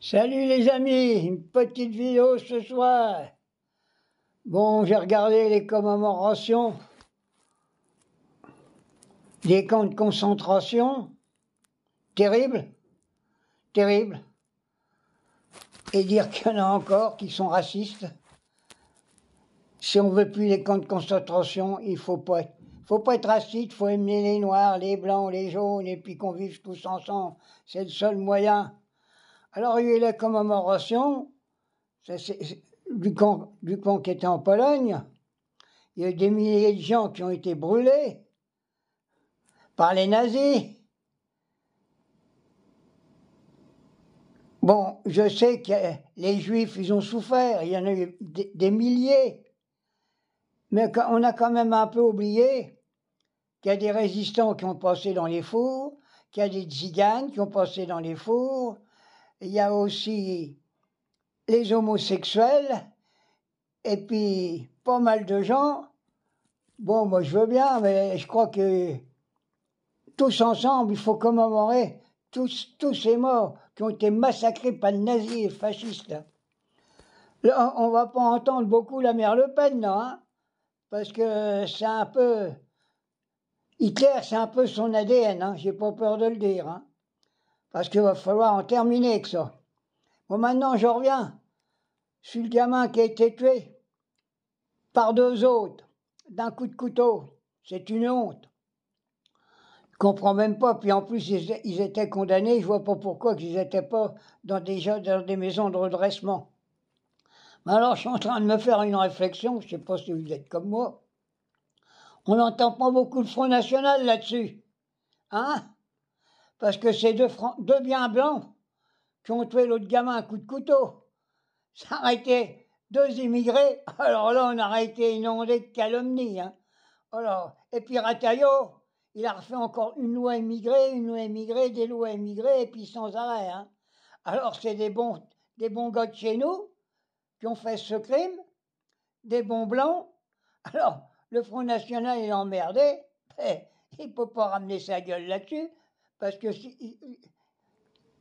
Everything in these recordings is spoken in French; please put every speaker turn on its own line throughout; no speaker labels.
Salut les amis, une petite vidéo ce soir. Bon, j'ai regardé les commémorations des camps de concentration. Terrible, terrible. Et dire qu'il y en a encore qui sont racistes. Si on veut plus les camps de concentration, il faut pas être raciste, il faut aimer les noirs, les blancs, les jaunes, et puis qu'on vive tous ensemble. C'est le seul moyen. Alors il y a eu la commémoration du camp qui était en Pologne. Il y a eu des milliers de gens qui ont été brûlés par les nazis. Bon, je sais que les juifs, ils ont souffert, il y en a eu des milliers. Mais on a quand même un peu oublié qu'il y a des résistants qui ont passé dans les fours, qu'il y a des tziganes qui ont passé dans les fours, il y a aussi les homosexuels, et puis pas mal de gens. Bon, moi je veux bien, mais je crois que tous ensemble, il faut commémorer tous ces morts qui ont été massacrés par les nazis et les fascistes. Là, on va pas entendre beaucoup la mère Le Pen, non, hein, parce que c'est un peu... Hitler, c'est un peu son ADN, hein, j'ai pas peur de le dire, hein, parce qu'il va falloir en terminer avec ça. Bon, maintenant, je reviens sur le gamin qui a été tué par deux autres, d'un coup de couteau. C'est une honte. Je comprends même pas. Puis en plus, ils étaient condamnés. Je vois pas pourquoi ils n'étaient pas dans des maisons de redressement. Mais alors, je suis en train de me faire une réflexion. Je sais pas si vous êtes comme moi. On n'entend pas beaucoup le Front National là-dessus. Hein? Parce que c'est deux biens blancs qui ont tué l'autre gamin à coup de couteau. Ça aurait été deux immigrés. Alors là, on aurait été inondé de calomnies. Hein? Alors, et puis Rataillot, il a refait encore une loi immigrée, des lois immigrées, et puis sans arrêt. Hein. Alors, c'est des bons gars de chez nous qui ont fait ce crime, des bons blancs. Alors, le Front National est emmerdé, il ne peut pas ramener sa gueule là-dessus, parce que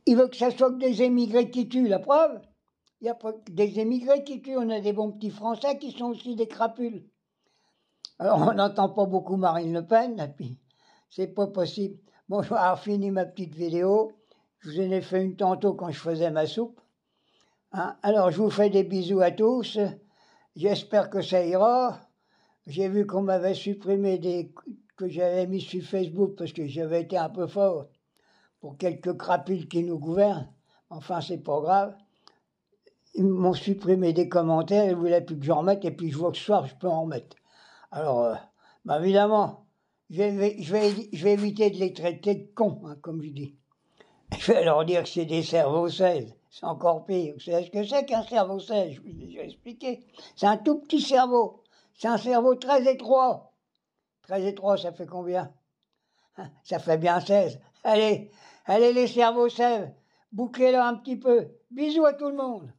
il veut que ça soit que des émigrés qui tuent, la preuve. Il n'y a pas que des émigrés qui tuent, on a des bons petits Français qui sont aussi des crapules. Alors, on n'entend pas beaucoup Marine Le Pen, et puis c'est pas possible. Bon, je vais avoir fini ma petite vidéo. Je vous en ai fait une tantôt quand je faisais ma soupe. Hein? Alors, je vous fais des bisous à tous. J'espère que ça ira. J'ai vu qu'on m'avait supprimé que j'avais mis sur Facebook parce que j'avais été un peu fort pour quelques crapules qui nous gouvernent. Enfin, c'est pas grave. Ils m'ont supprimé des commentaires, ils voulaient plus que j'en remette, et puis je vois que ce soir, je peux en remettre. Alors, évidemment, je vais éviter de les traiter de cons, hein, comme je dis. Je vais leur dire que c'est des cerveaux 16. C'est encore pire. Vous savez ce que c'est qu'un cerveau 16? Je vous ai déjà expliqué. C'est un tout petit cerveau. C'est un cerveau très étroit. Très étroit, ça fait combien? Ça fait bien 16. Allez les cerveaux 16, bouclez-le un petit peu. Bisous à tout le monde.